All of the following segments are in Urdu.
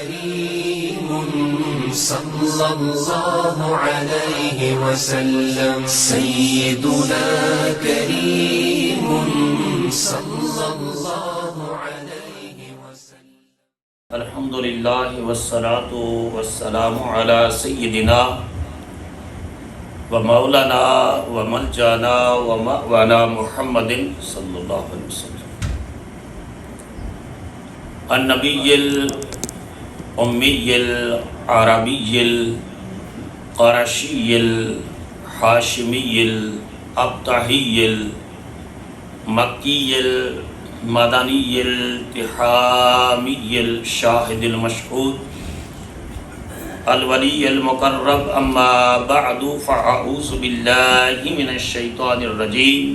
كريم صلى الله عليه وسلم سيدنا كريم صلى الله عليه وسلم الحمد للہ والصلاة والسلام علی سیدنا و مولانا و ملجانا و مأوانا محمد صلی اللہ علیہ وسلم النبی الامی العربی القرشی الحاشمی الابتحی المکی مدنی التحامی الشاہد المشہود الولی المقرب اما بعد فاعوذ باللہ من الشیطان الرجیم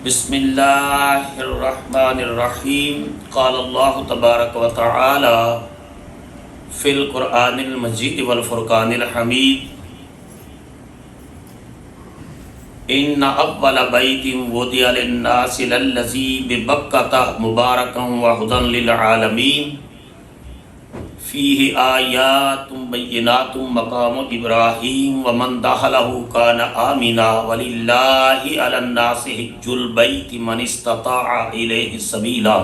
بسم اللہ الرحمن الرحیم قال اللہ تبارک و تعالی فی القرآن المجید والفرقان الحمید ان اول بیت وضع للناس للذی ببکۃ مبارکا وہدی للعالمین فیہ آیات بینات مقام ابراہیم ومن دخلہ کان آمنا وللہ علی الناس حج البیت من استطاع الیہ سبیلا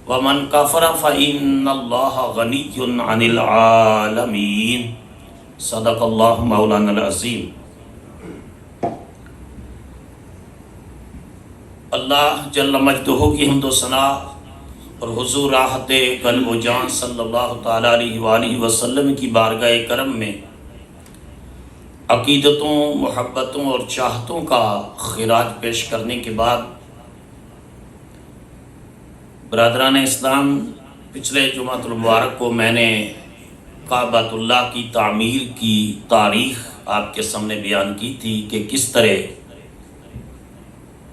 ومن کفر فإن اللہ غنی عن العالمین صدق اللہ مولانا العظیم۔ اللہ جل مجدہ کی حمد و ثنا اور حضور راحت قلب و جان صلی اللہ تعالیٰ علیہ وآلہ وسلم کی بارگاہ کرم میں عقیدتوں، محبتوں اور چاہتوں کا خراج پیش کرنے کے بعد برادران اسلام، پچھلے جمعۃ المبارک کو میں نے کعبۃ اللہ کی تعمیر کی تاریخ آپ کے سامنے بیان کی تھی کہ کس طرح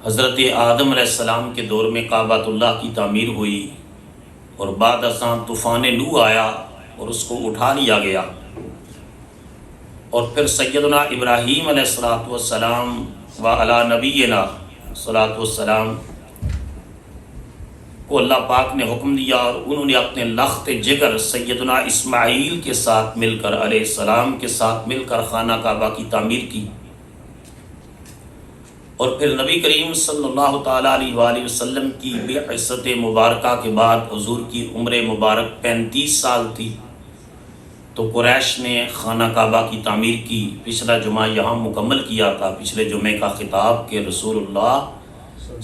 حضرت آدم علیہ السلام کے دور میں کعبۃ اللہ کی تعمیر ہوئی اور بعد ازاں طوفان نوح آیا اور اس کو اٹھا لیا گیا، اور پھر سیدنا ابراہیم علیہ السلام و علی نبینا السلام کو اللہ پاک نے حکم دیا اور انہوں نے اپنے لخت جگر سیدنا اسماعیل کے ساتھ مل کر علیہ السلام کے ساتھ مل کر خانہ کعبہ کی تعمیر کی، اور پھر نبی کریم صلی اللہ تعالیٰ علیہ وآلہ وسلم کی بعثت مبارکہ کے بعد حضور کی عمر مبارک 35 سال تھی تو قریش نے خانہ کعبہ کی تعمیر کی۔ پچھلا جمعہ یہاں مکمل کیا تھا، پچھلے جمعے کا خطاب کہ رسول اللہ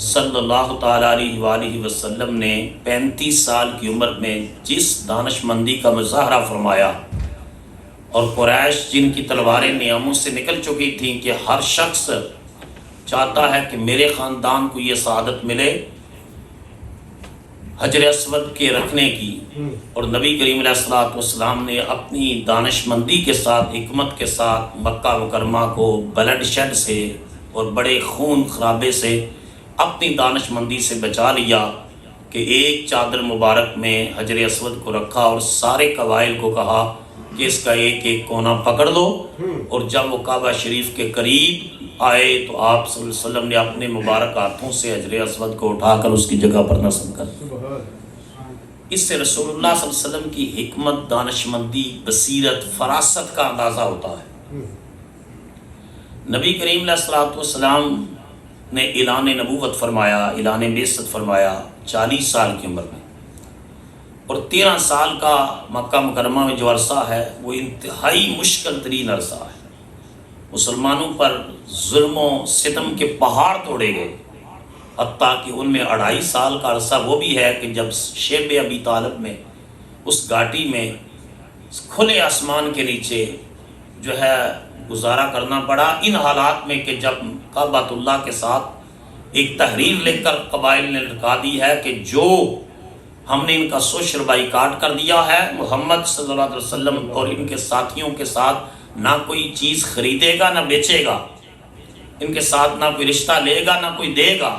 صلی اللہ تعالیٰ علیہ وآلہ وسلم نے 35 سال کی عمر میں جس دانش مندی کا مظاہرہ فرمایا، اور قریش جن کی تلواریں نیاموں سے نکل چکی تھیں کہ ہر شخص چاہتا ہے کہ میرے خاندان کو یہ سعادت ملے حجر اسود کے رکھنے کی، اور نبی کریم علیہ السلام نے اپنی دانش مندی کے ساتھ، حکمت کے ساتھ مکہ مکرمہ کو بلڈ شیڈ سے اور بڑے خون خرابے سے اپنی دانش مندی سے بچا لیا کہ ایک چادر مبارک میں حجر اسود کو رکھا اور سارے قبائل کو کہا کہ اس کا ایک ایک کونا پکڑ لو، اور جب وہ کعبہ شریف کے قریب آئے تو آپ صلی اللہ علیہ وسلم نے اپنے مبارک ہاتھوں سے حجر اسود کو اٹھا کر اس کی جگہ پر نصب کر دیا۔ اس سے رسول اللہ صلی اللہ علیہ وسلم کی حکمت، دانشمندی، بصیرت، فراست کا اندازہ ہوتا ہے۔ نبی کریم علیہ السلام نے اعلان نبوت فرمایا، اعلان بعثت فرمایا 40 سال کی عمر میں، اور 13 سال کا مکہ مکرمہ میں جو عرصہ ہے وہ انتہائی مشکل ترین عرصہ ہے۔ مسلمانوں پر ظلم و ستم کے پہاڑ توڑے گئے، حتیٰ کہ ان میں 2.5 سال کا عرصہ وہ بھی ہے کہ جب شیب ابی طالب میں اس گھاٹی میں کھلے آسمان کے نیچے جو ہے گزارا کرنا پڑا، ان حالات میں کہ جب کعبۃ اللہ کے ساتھ ایک تحریر لکھ کر قبائل نے لٹکا دی ہے کہ جو ہم نے ان کا سوشل بائیکاٹ کر دیا ہے، محمد صلی اللہ علیہ وسلم اور ان کے ساتھیوں کے ساتھ نہ کوئی چیز خریدے گا نہ بیچے گا، ان کے ساتھ نہ کوئی رشتہ لے گا نہ کوئی دے گا۔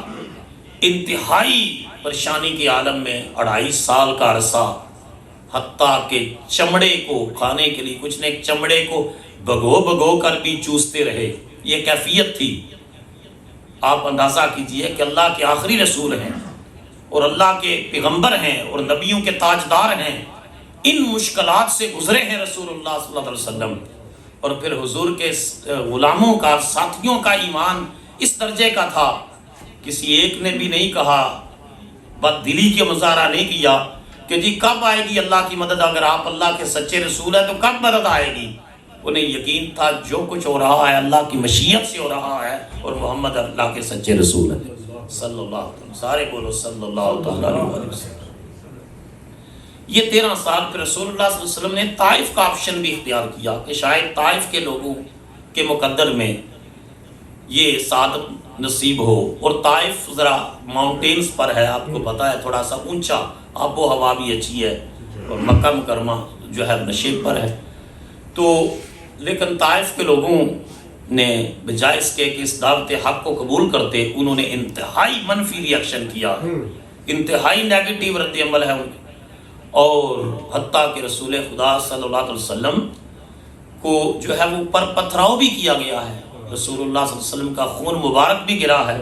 انتہائی پریشانی کے عالم میں 2.5 سال کا عرصہ، حتیٰ کہ چمڑے کو کھانے کے لیے کچھ نے چمڑے کو بھگو کر بھی چوستے رہے، یہ کیفیت تھی۔ آپ اندازہ کیجئے کہ اللہ کے آخری رسول ہیں اور اللہ کے پیغمبر ہیں اور نبیوں کے تاجدار ہیں، ان مشکلات سے گزرے ہیں رسول اللہ صلی اللہ علیہ وسلم، اور پھر حضور کے غلاموں کا، ساتھیوں کا ایمان اس درجے کا تھا، کسی ایک نے بھی نہیں کہا، بد دلی کے مظاہرہ نہیں کیا کہ جی کب آئے گی اللہ کی مدد، اگر آپ اللہ کے سچے رسول ہیں تو کب مدد آئے گی۔ انہیں یقین تھا جو کچھ ہو رہا ہے اللہ کی مشیت سے ہو رہا ہے، اور محمد اللہ کے سچے رسول ہیں صلی اللہ علیہ وسلم۔ سارے بولو صلی اللہ علیہ وسلم۔ یہ 13 سال پہ رسول اللہ صلی اللہ علیہ وسلم نے طائف کا آپشن بھی اختیار کیا کہ شاید طائف کے لوگوں کے مقدر میں یہ سعادت نصیب ہو، اور طائف ذرا ماؤنٹینز پر ہے، آپ کو پتا ہے، تھوڑا سا اونچا، آب و ہوا بھی اچھی ہے، اور مکہ مکرمہ جو ہے نشیب پر ہے۔ تو لیکن طائف کے لوگوں نے بجائے اس کے کہ اس دعوت حق کو قبول کرتے، انہوں نے انتہائی منفی ری ایکشن کیا، انتہائی نیگیٹیو رد عمل ہے ان کے، اور حتیٰ کہ رسول خدا صلی اللہ علیہ وسلم کو جو ہے وہ پر پتھراؤ بھی کیا گیا ہے، رسول اللہ صلی اللہ علیہ وسلم کا خون مبارک بھی گرا ہے،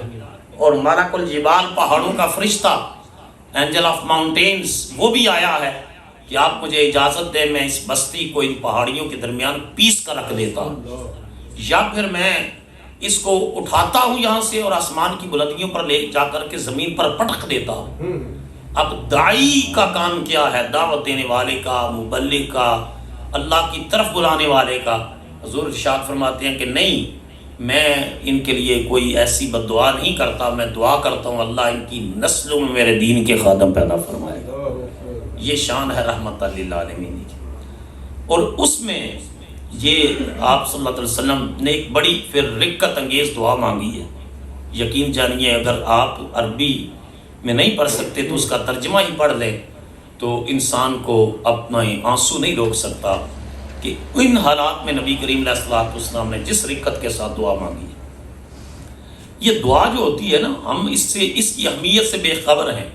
اور ملک الجبال پہاڑوں کا فرشتہ، اینجل آف ماؤنٹینز، وہ بھی آیا ہے کہ آپ مجھے اجازت دیں میں اس بستی کو ان پہاڑیوں کے درمیان پیس کر رکھ دیتا ہوں، یا پھر میں اس کو اٹھاتا ہوں یہاں سے اور آسمان کی بلندیوں پر لے جا کر کے زمین پر پٹک دیتا ہوں۔ اب داعی کا کام کیا ہے؟ دعوت دینے والے کا، مبلغ کا، اللہ کی طرف بلانے والے کا۔ حضور ارشاد فرماتے ہیں کہ نہیں، میں ان کے لیے کوئی ایسی بد دعا نہیں کرتا، میں دعا کرتا ہوں اللہ ان کی نسلوں میں میرے دین کے خادم پیدا فرمائے گا۔ یہ شان ہے رحمت للعالمین کی۔ اور اس میں یہ آپ صلی اللہ علیہ وسلم نے ایک بڑی پھر رقت انگیز دعا مانگی ہے۔ یقین جانیے اگر آپ عربی میں نہیں پڑھ سکتے تو اس کا ترجمہ ہی پڑھ لیں تو انسان کو اپنا آنسو نہیں روک سکتا کہ ان حالات میں نبی کریم علیہ الصلوۃ والسلام نے جس رقت کے ساتھ دعا مانگی ہے۔ یہ دعا جو ہوتی ہے نا، ہم اس کی اہمیت سے بے خبر ہیں،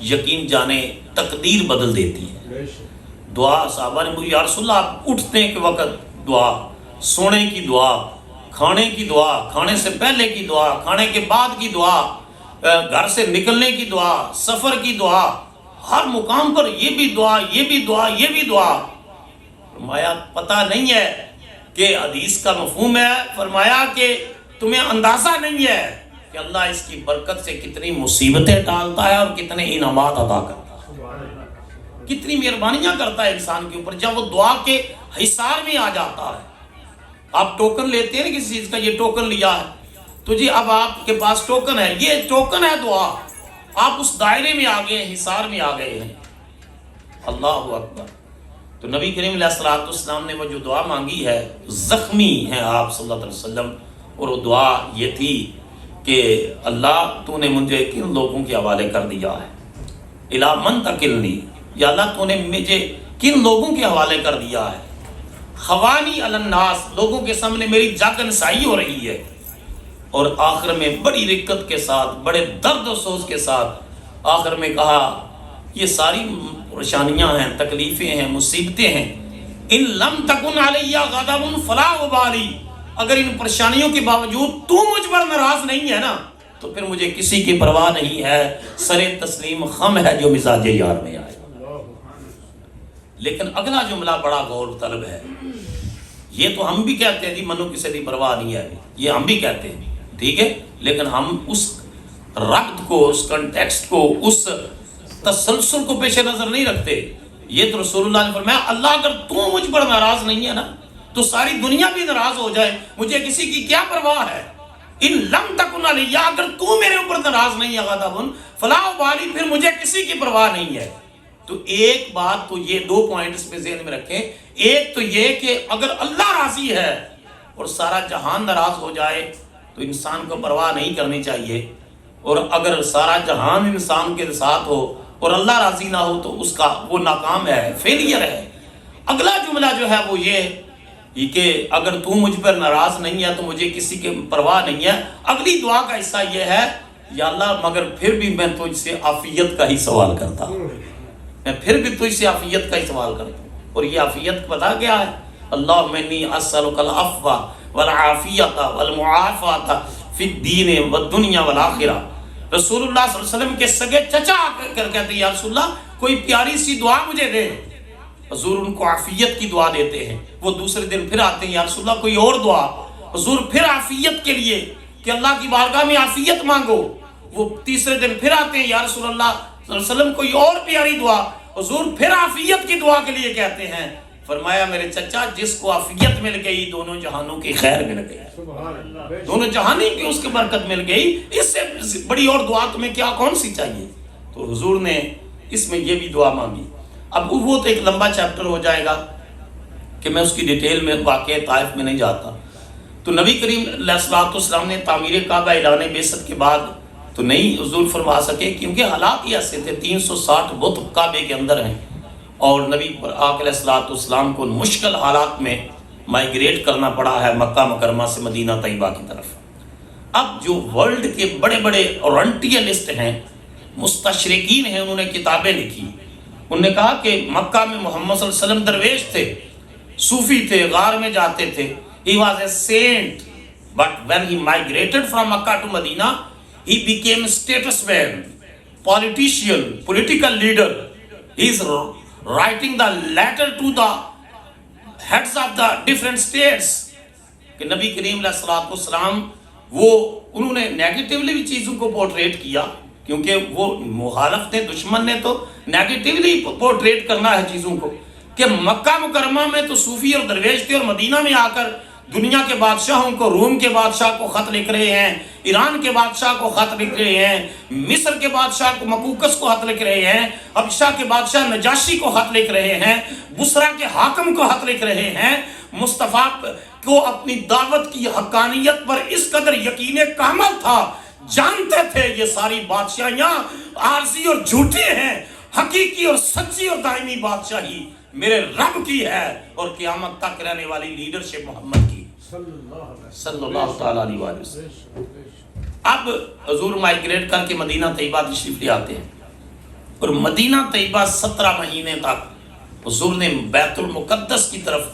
یقین جانے تقدیر بدل دیتی ہے۔ دعا صحابہ نے مجھے یا رسول اللہ، آپ اٹھنے کے وقت دعا، سونے کی دعا، کھانے کی دعا، کھانے سے پہلے کی دعا، کھانے کے بعد کی دعا، گھر سے نکلنے کی دعا، سفر کی دعا، ہر مقام پر یہ بھی دعا، یہ بھی دعا، یہ بھی دعا۔ فرمایا پتہ نہیں ہے کہ حدیث کا مفہوم ہے، فرمایا کہ تمہیں اندازہ نہیں ہے کہ اللہ اس کی برکت سے کتنی مصیبتیں ٹالتا ہے اور کتنے انعامات عطا کرتا ہے، کتنی مہربانیاں کرتا ہے انسان کے اوپر جب وہ دعا کے حصار میں آ جاتا ہے۔ آپ ٹوکن لیتے ہیں کسی چیز کا، یہ ٹوکن لیا ہے تو جی اب آپ کے پاس ٹوکن ہے، یہ ٹوکن ہے دعا، آپ اس دائرے میں آ گئے ہیں، حصار میں آ گئے ہیں۔ اللہ اکبر۔ تو نبی کریم علیہ الصلوۃ والسلام نے وہ جو دعا مانگی ہے، زخمی ہیں آپ صلی اللہ علیہ وسلم، اور وہ دعا یہ تھی کہ اللہ تو نے مجھے کن لوگوں کے حوالے کر دیا ہے، الی من تکلنی، یا اللہ تو نے مجھے کن لوگوں کے حوالے کر دیا ہے، خوانی علی الناس، لوگوں کے سامنے میری جاگ نسائی ہو رہی ہے۔ اور آخر میں بڑی رقت کے ساتھ، بڑے درد و سوز کے ساتھ آخر میں کہا یہ ساری پریشانیاں ہیں، تکلیفیں ہیں، مصیبتیں ہیں، ان لم تکن علی غضب فلا ابالی، اگر ان پریشانیوں کے باوجود تو مجھ پر ناراض نہیں ہے نا تو پھر مجھے کسی کی پرواہ نہیں ہے، سر تسلیم خم ہے جو مزاج یار میں آئے۔ لیکن اگلا جملہ بڑا غور طلب ہے، یہ تو ہم بھی کہتے ہیں جی منو کسی کی پرواہ نہیں ہے، یہ ہم بھی کہتے ہیں، ٹھیک ہے، لیکن ہم اس ربط کو، اس کنٹیکسٹ کو، اس تسلسل کو پیش نظر نہیں رکھتے۔ یہ تو رسول اللہ نے فرمایا اللہ اگر تو مجھ پر ناراض نہیں ہے نا تو ساری دنیا بھی ناراض ہو جائے، مجھے کسی کی کیا پرواہ ہے۔ ان لم تکن علی، اگر تو میرے اوپر ناراض نہیں ہے غضب فلا ابالی، پھر مجھے کسی کی پرواہ نہیں ہے۔ تو ایک بات تو یہ، 2 پوائنٹس پہ ذہن میں رکھیں، ایک تو یہ کہ اگر اللہ راضی ہے اور سارا جہان ناراض ہو جائے تو انسان کو پرواہ نہیں کرنی چاہیے، اور اگر سارا جہان انسان کے ساتھ ہو اور اللہ راضی نہ ہو تو اس کا وہ ناکام ہے، فیلئر ہے۔ اگلا جملہ جو ہے وہ یہ کہ اگر تو مجھ پر ناراض نہیں ہے تو مجھے کسی کی پرواہ نہیں ہے۔ اگلی دعا کا حصہ یہ ہے، یا اللہ مگر پھر بھی میں تجھ سے عافیت کا ہی سوال کرتا ہوں، میں پھر بھی تجھ سے عافیت کا ہی سوال کرتا ہوں۔ اور یہ عافیت پتہ کیا ہے؟ اللہم انی اسألک العفو والعافیت والمعافات فی الدین والدنیا والآخرہ۔ رسول اللہ صلی اللہ علیہ وسلم کے سگے چچا کر کہتے ہیں یا رسول اللہ کوئی پیاری سی دعا مجھے دے، حضور ان کو عافیت کی دعا دیتے ہیں. وہ دوسرے دن پھر آتے ہیں، یا رسول اللہ کوئی اور دعا. حضور پھر عافیت کے لیے کہ اللہ کی بارگاہ میں عافیت مانگو. وہ تیسرے دن پھر آتے ہیں، یا رسول اللہ صلی اللہ علیہ وسلم کوئی اور پیاری دعا. حضور پھر عافیت کی دعا کے لیے کہتے ہیں. فرمایا میرے چچا جس کو عافیت مل گئی دونوں جہانوں کی خیر مل گئی، دونوں جہانی کی اس کی برکت مل گئی، اس سے بڑی اور دعا تمہیں کیا کون سی چاہیے. تو حضور نے اس میں یہ بھی دعا مانگی. اب وہ تو ایک لمبا چیپٹر ہو جائے گا کہ میں اس کی ڈیٹیل میں واقعہ طائف میں نہیں جاتا. تو نبی کریم علیہ الصلوۃ والسلام نے تعمیر کعبہ اعلان بعثت کے بعد تو نہیں حضور فرما سکے، کیونکہ حالات ہی ایسے تھے. 360 بت کعبے کے اندر ہیں اور نبی آقا علیہ الصلوۃ والسلام کو مشکل حالات میں مائیگریٹ کرنا پڑا ہے مکہ مکرمہ سے مدینہ طیبہ کی طرف. اب جو ورلڈ کے بڑے بڑے اورنٹیلسٹ ہیں، مستشرقین ہیں، انہوں نے کتابیں لکھی. انہوں نے کہا کہ مکہ میں محمد صلی اللہ علیہ وسلم درویش تھے، صوفی تھے، غار میں جاتے تھے. He was a saint, but when he migrated from Makkah to Medina, he became a statesman, politician, political leader. He is writing the letter to the heads of the different states. کہ نبی کریم علیہ الصلوۃ والسلام وہ انہوں نے نیگیٹیولی بھی چیزوں کو پورٹریٹ کیا، کیونکہ وہ مخالف نے، دشمن نے تو نیگیٹیولی پورٹریٹ کرنا ہے چیزوں کو، کہ مکہ مکرمہ میں تو صوفی اور درویش تھے اور مدینہ میں آ کر دنیا کے بادشاہوں کو، روم کے بادشاہ کو خط لکھ رہے ہیں، ایران کے بادشاہ کو خط لکھ رہے ہیں، مصر کے بادشاہ کو مقوقس کو خط لکھ رہے ہیں، حبشہ کے بادشاہ نجاشی کو خط لکھ رہے ہیں، بصرہ کے حاکم کو خط لکھ رہے ہیں. مصطفیٰ کو اپنی دعوت کی حقانیت پر اس قدر یقین کامل تھا، جانتے تھے یہ ساری بادشاہیاں عارضی اور جھوٹی ہیں، حقیقی اور سچی اور دائمی بادشاہی میرے رب کی ہے اور قیامت تک رہنے والی لیڈرشپ محمد کی صلی اللہ تعالیٰ علیہ وسلم. اب حضور مائیگریٹ کر کے مدینہ طیبہ تشریف لے آتے ہیں اور مدینہ طیبہ 17 مہینے تک حضور نے بیت المقدس کی طرف،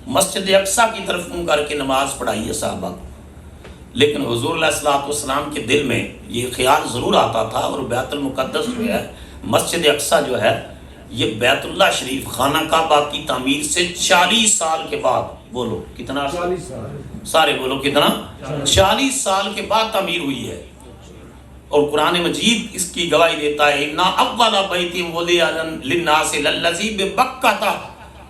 مسجد اقصیٰ کی طرف منہ کر کے نماز پڑھائی ہے صحابہ کو. لیکن حضور علیہ الصلوۃ والسلام کے دل میں یہ خیال ضرور آتا تھا، اور بیت المقدس جو ہے، مسجد اقصیٰ جو ہے، یہ بیت اللہ شریف خانہ کعبہ کی تعمیر سے 40 سال کے بعد، بولو کتنا، سارے بولو کتنا، 40 سال کے بعد تعمیر ہوئی ہے. اور قرآن مجید اس کی گواہی دیتا ہے، اِنَّ أَوَّلَ بَيْتٍ وُضِعَ لِلنَّاسِ لَلَّذِي بِبَکَّةَ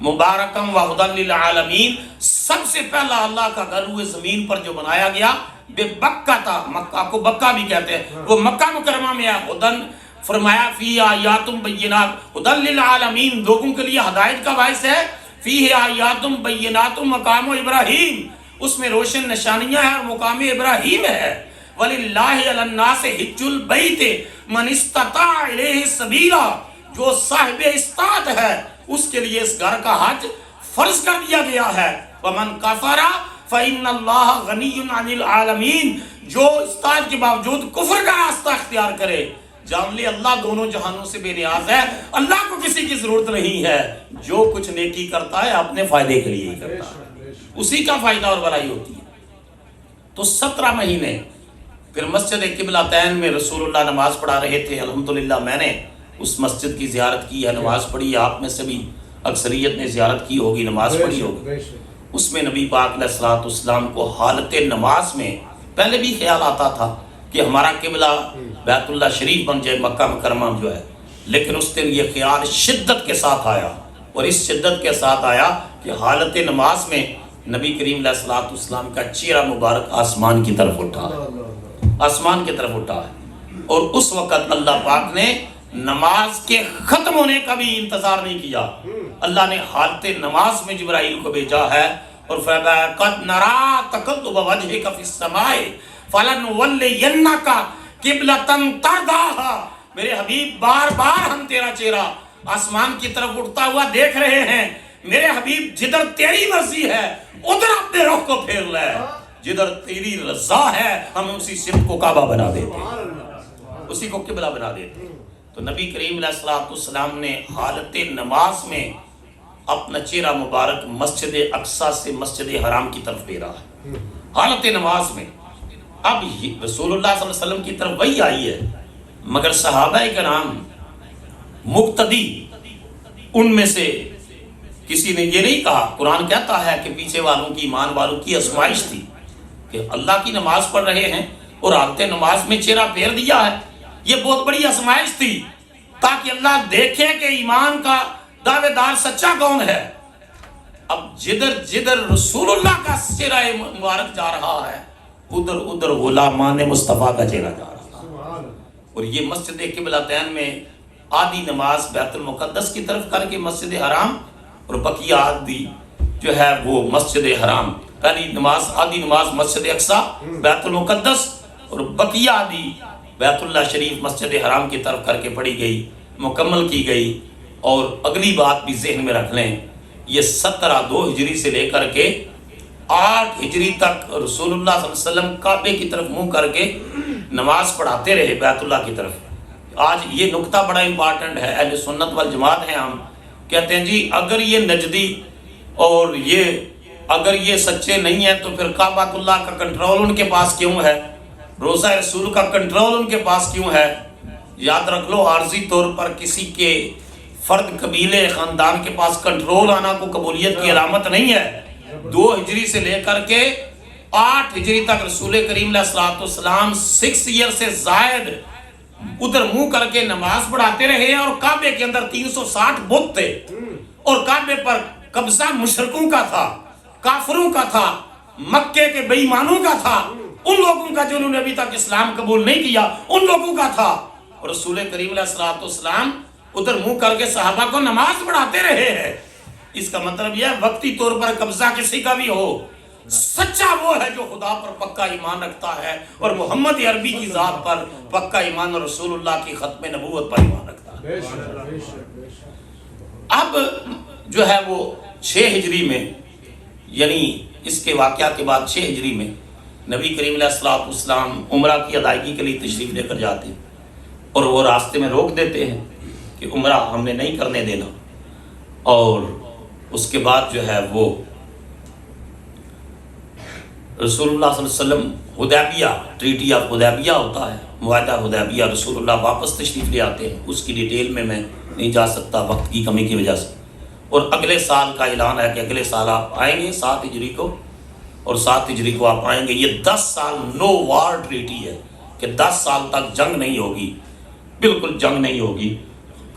مبارکم وَهُدًى لِلْعَالَمِينَ. سب سے پہلا اللہ کا گھر ہوئے زمین پر جو بنایا گیا، بے بکہ، مکہ کو بکہ بھی کہتے ہیں، وہ مکہ مکرمہ میں ہے. ہدن فرمایا فی آیات بینات، ہدن للعالمین، لوگوں کے لیے ہدایت کا باعث ہے. فی آیات بینات مقام ابراہیم، اس میں روشن نشانیاں ہیں اور مقام ابراہیم ہے. وَلِلَّهِ عَلَى النَّاسِ حِجُّ الْبَيْتِ مَنِ اسْتَطَاعَ إِلَيْهِ سَبِيلًا. جو صاحب استطاعت ہے اس کے لیے اس گھر کا حج فرض کر دیا گیا ہے. وَمَنْ كَفَرَ فَإِنَّ اللَّهَ غَنِيٌّ عَنِ الْعَالَمِينَ. جو استطاعت کے باوجود کفر کا راستہ اختیار کرے، جان لے اللہ دونوں جہانوں سے بے نیاز ہے، اللہ کو کسی کی ضرورت نہیں ہے. جو کچھ نیکی کرتا ہے اپنے فائدے کے لیے ہی کرتا ہے، اسی کا فائدہ اور بھلائی ہوتی ہے. تو 17 مہینے پھر مسجد قبلتین میں رسول اللہ نماز پڑھا رہے تھے. الحمدللہ میں نے اس مسجد کی زیارت کی ہے، نماز پڑھی ہے. آپ میں سے بھی اکثریت نے زیارت کی ہوگی، نماز پڑھی ہوگی. اس میں نبی پاک علیہ الصلوۃ والسلام کو حالت نماز میں پہلے بھی خیال آتا تھا کہ ہمارا قبلہ بیت اللہ شریف بن جائے، مکہ مکرمہ جو ہے. لیکن اس دن یہ خیال شدت کے ساتھ آیا، اور اس شدت کے ساتھ آیا کہ حالت نماز میں نبی کریم علیہ الصلوۃ والسلام کا چہرہ مبارک آسمان کی طرف اٹھا ہے، آسمان کی طرف اٹھا ہے. اور اس وقت اللہ پاک نے نماز کے ختم ہونے کا بھی انتظار نہیں کیا. اللہ نے حالت نماز میں جبرائیل کو بھیجا ہے اور فرمایا قد نرا تقلب وجهك في السماء فلنولینک قبلۃ ترضاها. میرے حبیب بار بار ہم تیرا چہرہ آسمان کی طرف اٹھتا ہوا دیکھ رہے ہیں. میرے حبیب جدھر تیری مرضی ہے ادھر اپنے رخ کو پھیر لے، جدھر تیری رضا ہے ہم اسی سمت کو کعبہ بنا دیتے ہیں، اسی کو قبلہ بنا دیتے ہیں. تو نبی کریم علیہ الصلوۃ والسلام نے حالت نماز میں اپنا چہرہ مبارک مسجد اقصیٰ سے مسجد حرام کی طرف پھیرا ہے، حالت نماز میں. اب رسول اللہ صلی اللہ علیہ وسلم کی طرف وہی آئی ہے، مگر صحابہ کرام مقتدی ان میں سے کسی نے یہ نہیں کہا، قرآن کہتا ہے کہ پیچھے والوں کی، ایمان والوں کی آزمائش تھی کہ اللہ کی نماز پڑھ رہے ہیں اور حالت نماز میں چہرہ پھیر دیا ہے. یہ بہت بڑی آزمائش تھی تاکہ اللہ دیکھے کہ ایمان کا دعوے دار سچا کون ہے. اب جدھر جدھر رسول اللہ کا چہرہ مبارک جا رہا ہے ادھر ادھر غلامان مصطفیٰ کا چہرہ جا رہا ہے. اور یہ مسجد قبلتین میں آدھی نماز بیت المقدس کی طرف کر کے مسجد حرام اور بقیہ آدھی جو ہے وہ مسجد حرام، پہلی نماز آدھی نماز مسجد اقصیٰ بیت المقدس اور بقیہ آدھی بیت اللہ شریف مسجد حرام کی طرف کر کے پڑھی گئی، مکمل کی گئی. اور اگلی بات بھی ذہن میں رکھ لیں، یہ 17 ہجری سے لے کر کے 8 ہجری تک رسول اللہ صلی اللہ علیہ وسلم کعبے کی طرف منہ کر کے نماز پڑھاتے رہے بیت اللہ کی طرف. آج یہ نقطہ بڑا امپارٹنٹ ہے، اہل سنت والجماعت ہیں ہم، کہتے ہیں جی اگر یہ نجدی اور اگر یہ سچے نہیں ہیں تو پھر کعبۃ اللہ کا کنٹرول ان کے پاس کیوں ہے، روزہ رسول کا کنٹرول ان کے پاس کیوں ہے. یاد رکھ لو، عارضی طور پر کسی کے فرد قبیلے خاندان کے پاس کنٹرول آنا کو قبولیت کی علامت نہیں ہے. 2 ہجری سے لے کر کے 8 ہجری تک رسول کریم علیہ السلام 6 ایئر سے زائد ادھر منہ کر کے نماز پڑھاتے رہے اور کعبے کے اندر 360 بت تھے اور کعبے پر قبضہ مشرکوں کا تھا، کافروں کا تھا، مکے کے بے ایمانوں کا تھا، ان لوگوں کا جنہوں نے ابھی تک اسلام قبول نہیں کیا ان لوگوں کا تھا. اور رسول کریم علیہ السلام ادھر منہ کر کے صحابہ کو نماز پڑھاتے رہے ہیں. اس کا مطلب یہ ہے وقتی طور پر قبضہ کسی کا بھی ہو، سچا وہ ہے جو خدا پر پکا ایمان رکھتا ہے اور محمد عربی کی ذات پر پکا ایمان اور رسول اللہ کی ختم نبوت پر ایمان رکھتا ہے. اب جو ہے وہ 6 ہجری میں، یعنی اس کے واقعات کے بعد 6 ہجری میں نبی کریم علیہ السلام عمرہ کی ادائیگی کے لیے تشریف لے کر جاتے ہیں اور وہ راستے میں روک دیتے ہیں کہ عمرہ ہم نے نہیں کرنے دینا. اور اس کے بعد جو ہے وہ رسول اللہ صلی اللہ علیہ وسلم حدیبیہ، ٹریٹی آف حدیبیہ ہوتا ہے، معاہدہ حدیبیہ، رسول اللہ واپس تشریف لے آتے ہیں. اس کی ڈیٹیل میں نہیں جا سکتا وقت کی کمی کی وجہ سے. اور اگلے سال کا اعلان ہے کہ اگلے سال آپ آئیں گے 7 ہجری کو، اور 7 ہجری کو آپ آئیں گے. یہ 10 سال نو وار ٹریٹی ہے کہ 10 سال تک جنگ نہیں ہوگی، بالکل جنگ نہیں ہوگی،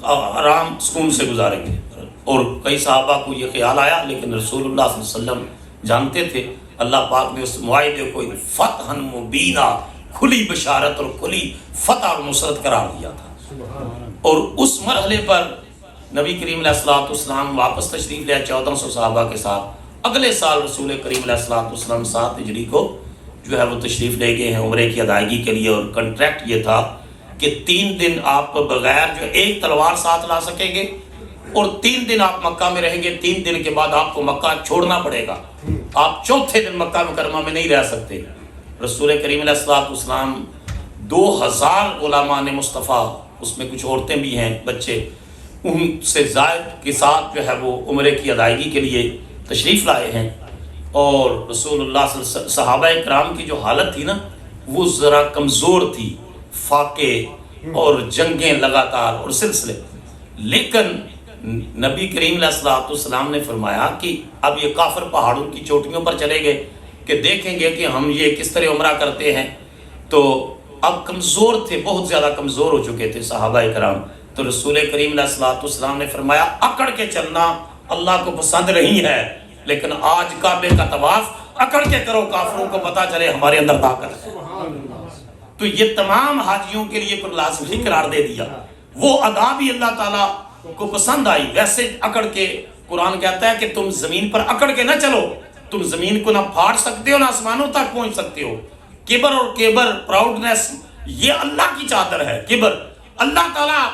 آرام سکون سے گزاریں گے. اور کئی صحابہ کو یہ خیال آیا، لیکن رسول اللہ صلی اللہ علیہ وسلم جانتے تھے اللہ پاک نے اس معاہدے کو فتح مبینہ، کھلی بشارت اور کھلی فتح اور نصرت قرار دیا تھا. اور اس مرحلے پر نبی کریم علیہ السلام واپس تشریف لے 1400 صحابہ کے ساتھ. اگلے سال رسول کریم علیہ السلام 7 ہجری کو جو ہے وہ تشریف لے گئے ہیں عمرے کی ادائیگی کے لیے. اور کنٹریکٹ یہ تھا کہ 3 دن آپ بغیر جو ایک تلوار ساتھ لا سکیں گے اور 3 دن آپ مکہ میں رہیں گے. 3 دن کے بعد آپ کو مکہ چھوڑنا پڑے گا، آپ چوتھے دن مکہ مکرمہ میں نہیں رہ سکتے. رسول کریم علیہ السلام 2000 علماء مصطفیٰ، اس میں کچھ عورتیں بھی ہیں، بچے، ان سے زائد کے ساتھ جو ہے وہ عمرے کی ادائیگی کے لیے تشریف لائے ہیں. اور رسول اللہ صلی اللہ علیہ وسلم، صحابہ کرام کی جو حالت تھی نا وہ ذرا کمزور تھی، فاقے اور جنگیں لگاتار اور سلسلے. لیکن نبی کریم علیہ السلام نے فرمایا کہ اب یہ کافر پہاڑوں کی چوٹیوں پر چلے گئے کہ دیکھیں گے کہ ہم یہ کس طرح عمرہ کرتے ہیں. تو اب کمزور تھے، بہت زیادہ کمزور ہو چکے تھے صحابہ کرام. تو رسول کریم علیہ السلام نے فرمایا اکڑ کے چلنا اللہ کو پسند نہیں ہے، لیکن آج کعبے کا طواف اکڑ کے کرو، کافروں کو پتا چلے ہمارے اندر طاقت ہے. تو یہ تمام حاجیوں کے لیے لازمی قرار دے دیا. وہ ادا بھی اللہ تعالیٰ کو پسند آئی. ویسے اکڑ کے، قرآن کہتا ہے کہ تم زمین پر اکڑ کے نہ چلو، تم زمین کو نہ پھاڑ سکتے ہو نہ آسمانوں تک پہنچ سکتے ہو. کبر اور کیبر، پراؤڈنس، یہ اللہ کی چادر ہے. کبر اللہ تعالیٰ،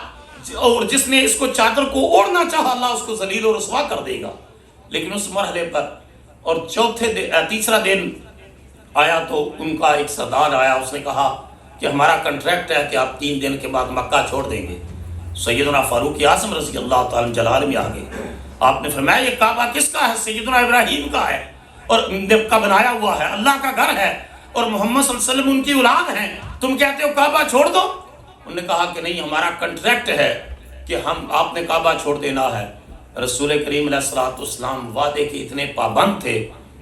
اور جس نے اس کو چادر کو اوڑھنا چاہا اللہ اس کو ذلیل و رسوا کر دے گا. لیکن اس مرحلے پر اور تیسرا دن آیا تو ان کا ایک سردار آیا، اس نے کہا کہ ہمارا کنٹریکٹ ہے کہ آپ 3 دن کے بعد مکہ چھوڑ دیں گے. سیدنا فاروق اعظم رضی اللہ تعالیٰ جلال میں آگے آپ نے فرمایا یہ کعبہ کس کا ہے؟ سیدنا ابراہیم کا ہے اور کا بنایا ہوا ہے، اللہ کا گھر ہے اور محمد صلی اللہ علیہ وسلم ان کی اولاد ہیں، تم کہتے ہو کعبہ چھوڑ دو؟ انہوں نے کہا کہ نہیں، ہمارا کنٹریکٹ ہے کہ آپ نے کعبہ چھوڑ دینا ہے. رسول کریم علیہ الصلوۃ والسلام وعدے کے اتنے پابند تھے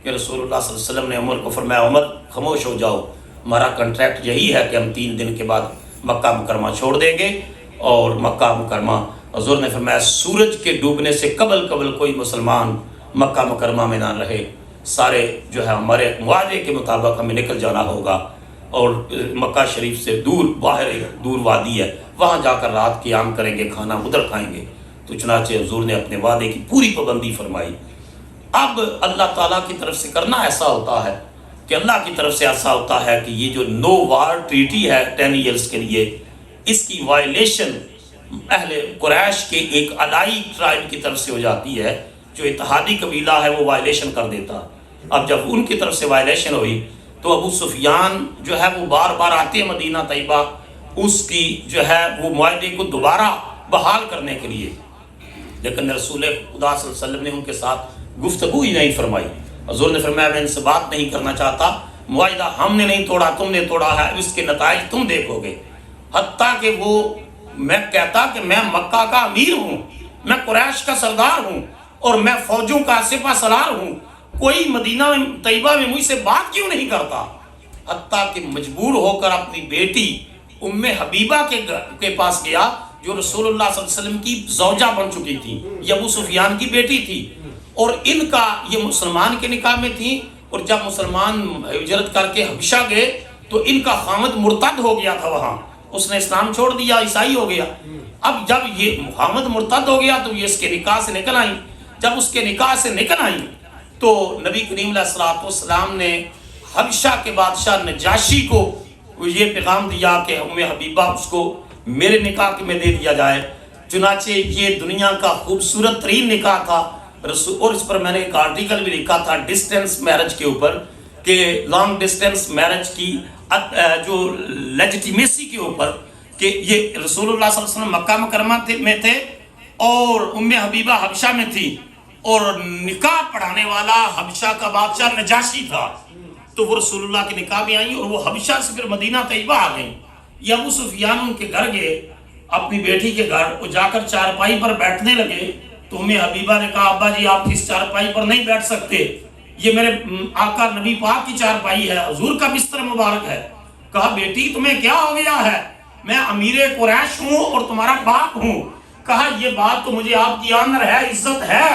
کہ رسول اللہ صلی اللہ علیہ وسلم نے عمر کو فرمایا عمر خاموش ہو جاؤ، ہمارا کنٹریکٹ یہی ہے کہ ہم 3 دن کے بعد مکہ مکرمہ چھوڑ دیں گے، اور مکہ مکرمہ حضور نے فرمایا سورج کے ڈوبنے سے قبل کوئی مسلمان مکہ مکرمہ میں نہ رہے، سارے جو ہے ہمارے معاہدے کے مطابق ہمیں نکل جانا ہوگا، اور مکہ شریف سے دور باہر ایک دور وادی ہے، وہاں جا کر رات قیام کریں گے، کھانا ادھر کھائیں گے۔ تو چنانچہ حضور نے اپنے وعدے کی پوری پابندی فرمائی۔ اب اللہ تعالیٰ کی طرف سے کرنا ایسا ہوتا ہے کہ اللہ کی طرف سے ایسا ہوتا ہے کہ یہ جو نو وار ٹریٹی ہے 10 ایئرس کے لیے، اس کی وائلیشن اہل قریش کے ایک علائی ٹرائب کی طرف سے ہو جاتی ہے، جو اتحادی قبیلہ ہے وہ وائلیشن کر دیتا۔ اب جب ان کی طرف سے وائلیشن ہوئی تو ابو سفیان جو ہے وہ بار بار آتے ہیں مدینہ طیبہ اس کی جو ہے وہ معاہدے کو دوبارہ بحال کرنے کے لیے، لیکن رسول خدا صلی اللہ علیہ وسلم نے ان کے ساتھ گفتگو ہی نہیں فرمائی۔ حضور نے فرمایا میں ان سے بات نہیں کرنا چاہتا، معاہدہ ہم نے نہیں توڑا، تم نے توڑا ہے، اس کے نتائج تم دیکھو گے۔ حتیٰ کہ وہ میں کہتا کہ میں مکہ کا امیر ہوں، میں قریش کا سردار ہوں، اور میں فوجوں کا سپہ سالار ہوں، کوئی مدینہ طیبہ میں مجھ سے بات کیوں نہیں کرتا؟ حتیٰ کہ مجبور ہو کر اپنی بیٹی ام حبیبہ کے پاس گیا، جو رسول اللہ صلی اللہ علیہ وسلم کی زوجہ بن چکی تھی، یہ ابو سفیان کی بیٹی تھی، اور ان کا یہ مسلمان کے نکاح میں تھی، اور جب مسلمان ہجرت کر کے حبشہ گئے تو ان کا خامد مرتد ہو گیا تھا، وہاں اس نے اسلام چھوڑ دیا، عیسائی ہو گیا۔ اب جب یہ خامد مرتد ہو گیا تو یہ اس کے نکاح سے نکل آئی، جب اس کے نکاح سے نکل آئی تو نبی کریم علیہ الصلوۃ والسلام نے حبشہ کے بادشاہ نجاشی کو یہ پیغام دیا کہ ام حبیبہ اس کو میرے نکاح میں دے دیا جائے۔ چنانچہ یہ دنیا کا خوبصورت ترین نکاح تھا، اور اس پر میں نے ایک آرٹیکل بھی لکھا تھا ڈسٹینس میرج کے اوپر، کہ لانگ ڈسٹینس میرج کی جو لیجیٹیمیسی کے اوپر، کہ یہ رسول اللہ صلی اللہ علیہ وسلم مکہ مکرمہ میں تھے اور ام حبیبہ حبشہ میں تھی، اور نکاح پڑھانے والا حبشہ کا بادشاہ نجاشی تھا، تو وہ رسول اللہ کے نکاح میں آئیں اور وہ حبشہ سے پھر مدینہ طیبہ آ گئیں۔ یہ ابو سفیان ان کے گھر گئے، اپنی بیٹی کے گھر، وہ جا کر چارپائی پر بیٹھنے لگے تو ام حبیبہ نے کہا ابا جی آپ اس چارپائی پر نہیں بیٹھ سکتے، یہ میرے آقا نبی پاک کی چارپائی ہے، حضور کا بستر مبارک ہے۔ کہا بیٹی تمہیں کیا ہو گیا ہے، میں امیر قریش ہوں اور تمہارا باپ ہوں۔ کہا یہ بات تو مجھے آپ کی آنر ہے، عزت ہے،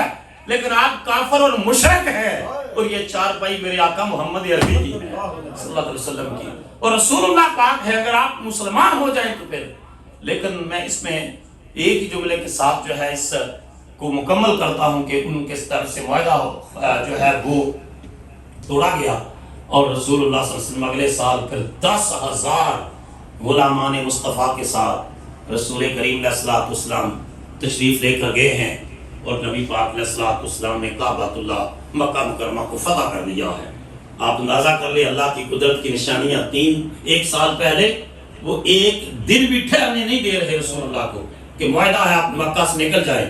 لیکن آپ کافر اور مشرک ہیں، اور یہ چارپائی میرے آقا محمد عربی کی ہے صلی اللہ علیہ وسلم کی، اور رسول اللہ پاک ہے، اگر آپ مسلمان ہو جائیں تو پھر۔ لیکن میں اس میں ایک ہی جملے کے ساتھ جو ہے اس کو مکمل کرتا ہوں کہ ان کے طرف سے معاہدہ جو ہے وہ توڑا گیا، اور رسول اللہ صلی اللہ علیہ وسلم اگلے سال پھر 10,000 غلامان مصطفیٰ کے ساتھ رسول کریم علیہ الصلوۃ والسلام تشریف لے کر گئے ہیں، اور نبی پاک علیہ الصلوۃ والسلام نے کعبۃ اللہ مکہ مکرمہ کو فتح کر دیا ہے۔ آپ اندازہ کر لیں اللہ کی قدرت کی نشانیاں، ایک سال پہلے وہ ایک دن بھی ٹھہرنے نہیں دے رہے رسول اللہ کو کہ معاہدہ ہے آپ مکہ سے نکل جائیں،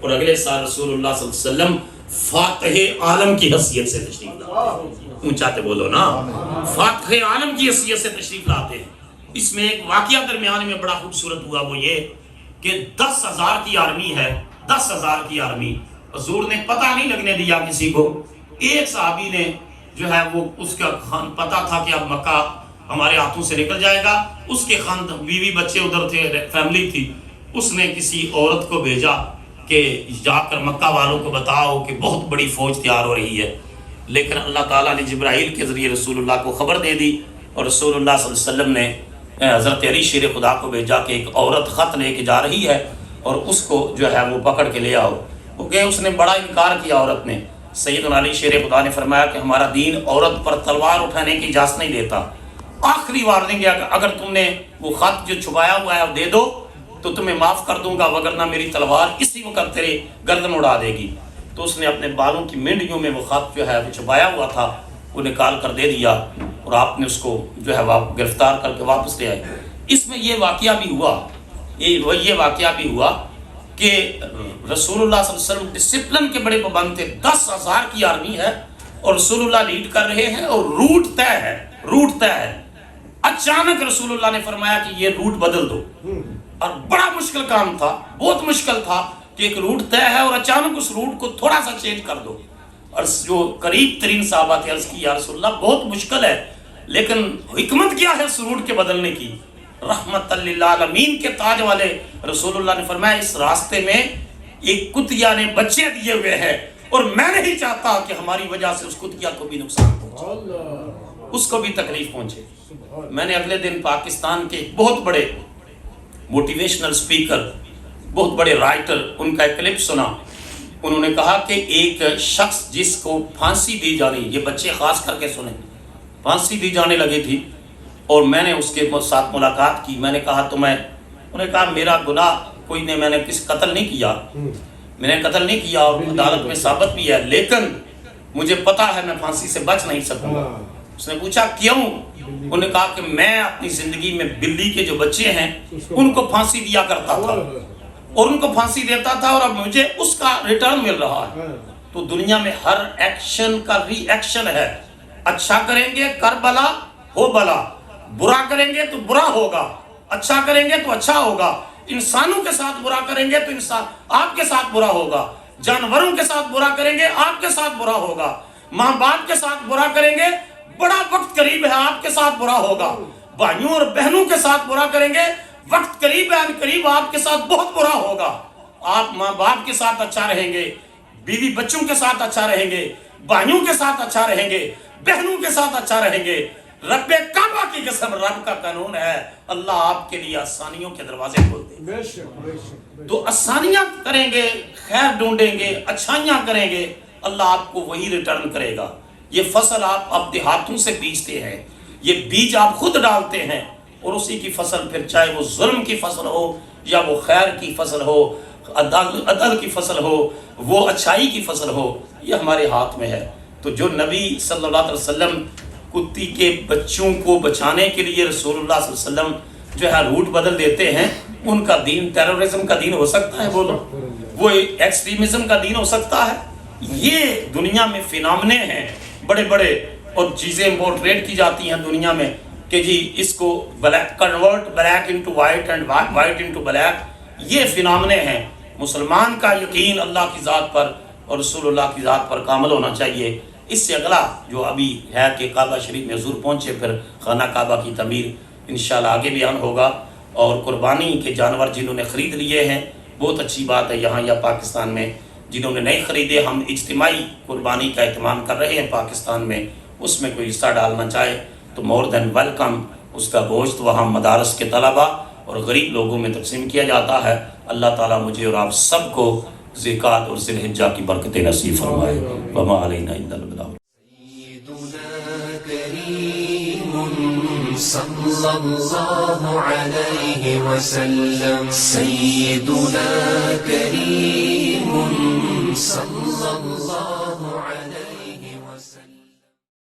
اور اگلے سال رسول اللہ صلی اللہ علیہ وسلم فاتح عالم کی حیثیت سے تشریف لاتے ہیں۔ اونچاتے بولو نا، فاتح عالم کی حیثیت سے تشریف لاتے ہیں۔ اس میں ایک واقعہ درمیان میں بڑا خوبصورت ہوا، وہ یہ کہ 10,000 کی آرمی ہے، 10,000 کی آرمی، حضور نے پتہ نہیں لگنے دیا کسی کو۔ ایک صحابی نے جو ہے وہ اس کا پتہ تھا کہ اب مکہ ہمارے ہاتھوں سے نکل جائے گا، اس کے خاند بیوی بچے ادھر تھے، فیملی تھی، اس نے کسی عورت کو بھیجا کہ جا کر مکہ والوں کو بتاؤ کہ بہت بڑی فوج تیار ہو رہی ہے۔ لیکن اللہ تعالیٰ نے جبرائیل کے ذریعے رسول اللہ کو خبر دے دی، اور رسول اللہ صلی اللہ علیہ وسلم نے حضرت علی شیر خدا کو بھیجا کہ ایک عورت خط لے کے جا رہی ہے اور اس کو جو ہے وہ پکڑ کے لے آؤ۔ وہ کہ اس نے بڑا انکار کیا عورت نے۔ سیدنا علی شیر خدا نے فرمایا کہ ہمارا دین عورت پر تلوار اٹھانے کی اجازت نہیں دیتا، آخری وارننگ ہے کہ اگر تم نے وہ خط جو چھپایا ہوا ہے دے دو تو تمہیں معاف کر دوں گا، وگرنہ میری تلوار اسی وقت تیرے گردن اڑا دے گی۔ تو اس نے اپنے بالوں کی منڈیوں میں وہ خط جو ہے وہ چھپایا ہوا تھا وہ نکال کر دے دیا، اور آپ نے اس کو جو ہے گرفتار کر کے واپس لے آئے۔ اس میں یہ واقعہ بھی ہوا، یہ واقعہ بھی ہوا کہ رسول اللہ صلی اللہ علیہ وسلم ڈسپلن کے بڑے پابند تھے۔ 10,000 کی آرمی ہے اور رسول اللہ لیڈ کر رہے ہیں، اور روٹ طے ہے، روٹ طے ہے۔ اچانک رسول اللہ نے فرمایا کہ یہ روٹ بدل دو، اور بڑا مشکل کام تھا، بہت مشکل تھا کہ ایک روٹ طے ہے اور اچانک اس روٹ کو تھوڑا سا چینج کر دو. اور جو قریب ترین صحابہ تھے عرض کی یا رسول اللہ بہت مشکل ہے لیکن حکمت کیا ہے اس روٹ کے بدلنے کی؟ رحمت للعالمین کے تاج والے رسول اللہ نے فرمایا اس راستے میں ایک کتیا نے بچے دیے ہوئے ہیں اور میں نہیں چاہتا کہ ہماری وجہ سے اس کتیا کو بھی نقصان پہنچے، اس کو بھی تکلیف پہنچے. میں نے اگلے دن پاکستان کے بہت بڑے موٹیویشنل سپیکر، بہت بڑے رائٹر، ان کا ایک کلپ سنا. انہوں نے کہا کہ ایک شخص جس کو پھانسی دی جانی، یہ بچے خاص کر کے سنیں، پھانسی دی جانے لگی تھی اور میں نے اس کے ساتھ ملاقات کی. میں نے کہا انہوں نے کہا میرا گناہ کوئی نہیں، میں نے کسی قتل نہیں کیا، میں نے قتل نہیں کیا اور عدالت میں ثابت بھی ہے، لیکن مجھے پتا ہے میں پھانسی سے بچ نہیں سکوں گا. اس نے پوچھا کیوں؟ انہوں نے کہا کہ میں اپنی زندگی میں بلی کے جو بچے ہیں ان کو پھانسی دیا کرتا تھا اور ان کو پھانسی دیتا تھا اور اب مجھے اس کا ریٹرن مل رہا ہے. تو دنیا میں ہر ایکشن کا ری ایکشن ہے. اچھا کریں گے کر بلا ہو بلا، برا کریں گے تو برا ہوگا، اچھا کریں گے تو اچھا ہوگا. انسانوں کے ساتھ برا کریں گے تو انسان آپ کے ساتھ برا ہوگا، جانوروں کے ساتھ برا کریں گے آپ کے ساتھ برا ہوگا، ماں باپ کے ساتھ برا کریں گے بڑا وقت قریب ہے آپ کے ساتھ برا ہوگا، بھائیوں اور بہنوں کے ساتھ برا کریں گے وقت قریب ہے قریب آپ کے ساتھ بہت برا ہوگا. آپ ماں باپ کے ساتھ اچھا رہیں گے، بیوی بچوں کے ساتھ اچھا رہیں گے، بھائیوں کے ساتھ اچھا رہیں گے، بہنوں کے ساتھ اچھا رہیں گے. رب کعبہ کی قسم، رب کا قانون ہے اللہ آپ کے لیے آسانیوں کے دروازے کھول دے. تو آسانیاں کریں گے، خیر ڈھونڈیں گے، اچھائیاں کریں گے، اللہ آپ کو وہی ریٹرن کرے گا. یہ فصل آپ اپنے ہاتھوں سے بیجتے ہیں، یہ بیج آپ خود ڈالتے ہیں اور اسی کی فصل پھر چاہے وہ ظلم کی فصل ہو یا وہ خیر کی فصل ہو، عدل کی فصل ہو، وہ اچھائی کی فصل ہو، یہ ہمارے ہاتھ میں ہے. تو جو نبی صلی اللہ علیہ وسلم کتی کے بچوں کو بچانے کے لیے رسول اللہ صلی اللہ علیہ وسلم جو ہے روٹ بدل دیتے ہیں، ان کا دین ٹیررزم کا دین ہو سکتا ہے؟ بولو، وہ ایکسٹریمزم کا دین ہو سکتا ہے؟ یہ دنیا میں فینامنے ہیں بڑے بڑے اور چیزیں پورٹریٹ کی جاتی ہیں دنیا میں کہ جی اس کو convert black into white and white into black. یہ فینامنے ہیں. مسلمان کا یقین اللہ کی ذات پر اور رسول اللہ کی ذات پر کامل ہونا چاہیے. اس سے اگلا جو ابھی ہے کہ کعبہ شریف میں حضور پہنچے، پھر خانہ کعبہ کی تعمیر انشاءاللہ آگے بیان ہوگا. اور قربانی کے جانور جنہوں نے خرید لیے ہیں بہت اچھی بات ہے. یہاں یا پاکستان میں جنہوں نے نہیں خریدے، ہم اجتماعی قربانی کا اہتمام کر رہے ہیں پاکستان میں. اس میں کوئی حصہ ڈالنا چاہے تو مور دین ویلکم. اس کا گوشت وہاں مدارس کے طلبہ اور غریب لوگوں میں تقسیم کیا جاتا ہے. اللہ تعالیٰ مجھے اور آپ سب کو زکوٰۃ اور ذی الحجہ کی برکتیں نصیب فرمائے. وما علینا الا البلاغ. صلى الله عليه وسلم سيدنا كريم صلى الله